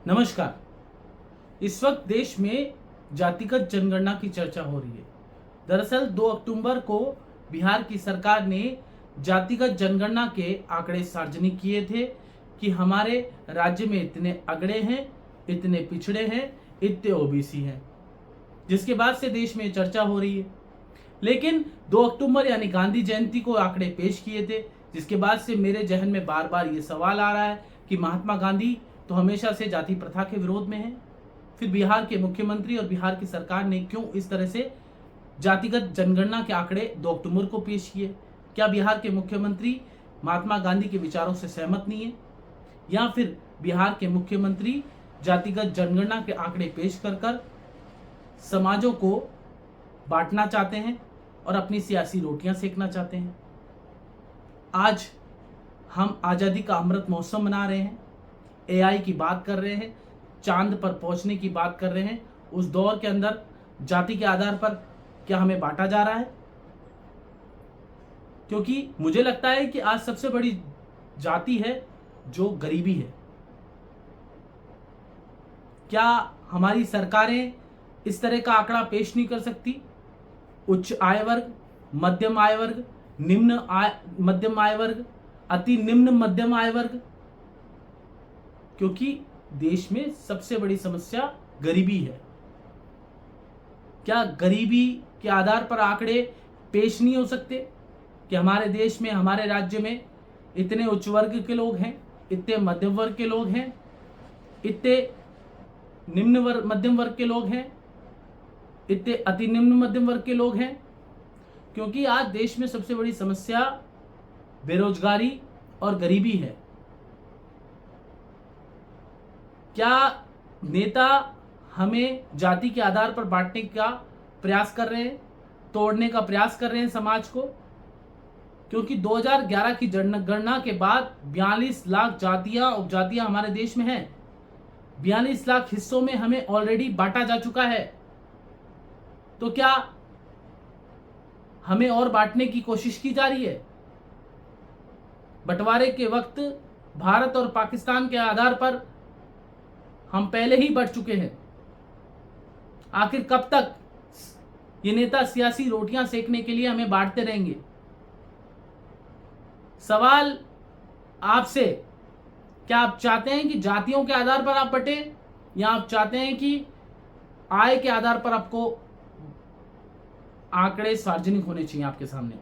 नमस्कार। इस वक्त देश में जातिगत जनगणना की चर्चा हो रही है। दरअसल 2 अक्टूबर को बिहार की सरकार ने जातिगत जनगणना के आंकड़े सार्वजनिक किए थे कि हमारे राज्य में इतने अगड़े हैं, इतने पिछड़े हैं, इतने ओबीसी हैं, जिसके बाद से देश में चर्चा हो रही है। लेकिन 2 अक्टूबर यानी गांधी जयंती को आंकड़े पेश किए थे, जिसके बाद से मेरे जहन में बार बार ये सवाल आ रहा है कि महात्मा गांधी तो हमेशा से जाति प्रथा के विरोध में हैं, फिर बिहार के मुख्यमंत्री और बिहार की सरकार ने क्यों इस तरह से जातिगत जनगणना के आंकड़े 2 अक्टूबर को पेश किए? क्या बिहार के मुख्यमंत्री महात्मा गांधी के विचारों से सहमत नहीं है, या फिर बिहार के मुख्यमंत्री जातिगत जनगणना के आंकड़े पेश कर समाजों को बांटना चाहते हैं और अपनी सियासी रोटियां सेकना चाहते हैं? आज हम आज़ादी का अमृत महोत्सव मना रहे हैं, एआई की बात कर रहे हैं, चांद पर पहुंचने की बात कर रहे हैं। उस दौर के अंदर जाति के आधार पर क्या हमें बांटा जा रहा है? क्योंकि मुझे लगता है कि आज सबसे बड़ी जाति है जो गरीबी है। क्या हमारी सरकारें इस तरह का आंकड़ा पेश नहीं कर सकती? उच्च आय वर्ग, मध्यम आय वर्ग, निम्न आय मध्यम आय वर्ग, अति निम्न मध्यम आय वर्ग, क्योंकि देश में सबसे बड़ी समस्या गरीबी है। क्या गरीबी के आधार पर आंकड़े पेश नहीं हो सकते कि हमारे देश में, हमारे राज्य में इतने उच्च वर्ग के लोग हैं, इतने मध्यम वर्ग के लोग हैं, इतने निम्न वर्ग मध्यम वर्ग के लोग हैं, इतने अति निम्न मध्यम वर्ग के लोग हैं? क्योंकि आज देश में सबसे बड़ी समस्या बेरोजगारी और गरीबी है। क्या नेता हमें जाति के आधार पर बांटने का प्रयास कर रहे हैं, तोड़ने का प्रयास कर रहे हैं समाज को? क्योंकि 2011 की जनगणना के बाद 42 लाख जातियां उपजातियां हमारे देश में हैं। 42 लाख हिस्सों में हमें ऑलरेडी बांटा जा चुका है। तो क्या हमें और बांटने की कोशिश की जा रही है? बंटवारे के वक्त भारत और पाकिस्तान के आधार पर हम पहले ही बढ़ चुके हैं। आखिर कब तक ये नेता सियासी रोटियां सेकने के लिए हमें बांटते रहेंगे? सवाल आपसे, क्या आप चाहते हैं कि जातियों के आधार पर आप बंटे, या आप चाहते हैं कि आय के आधार पर आपको आंकड़े सार्वजनिक होने चाहिए आपके सामने?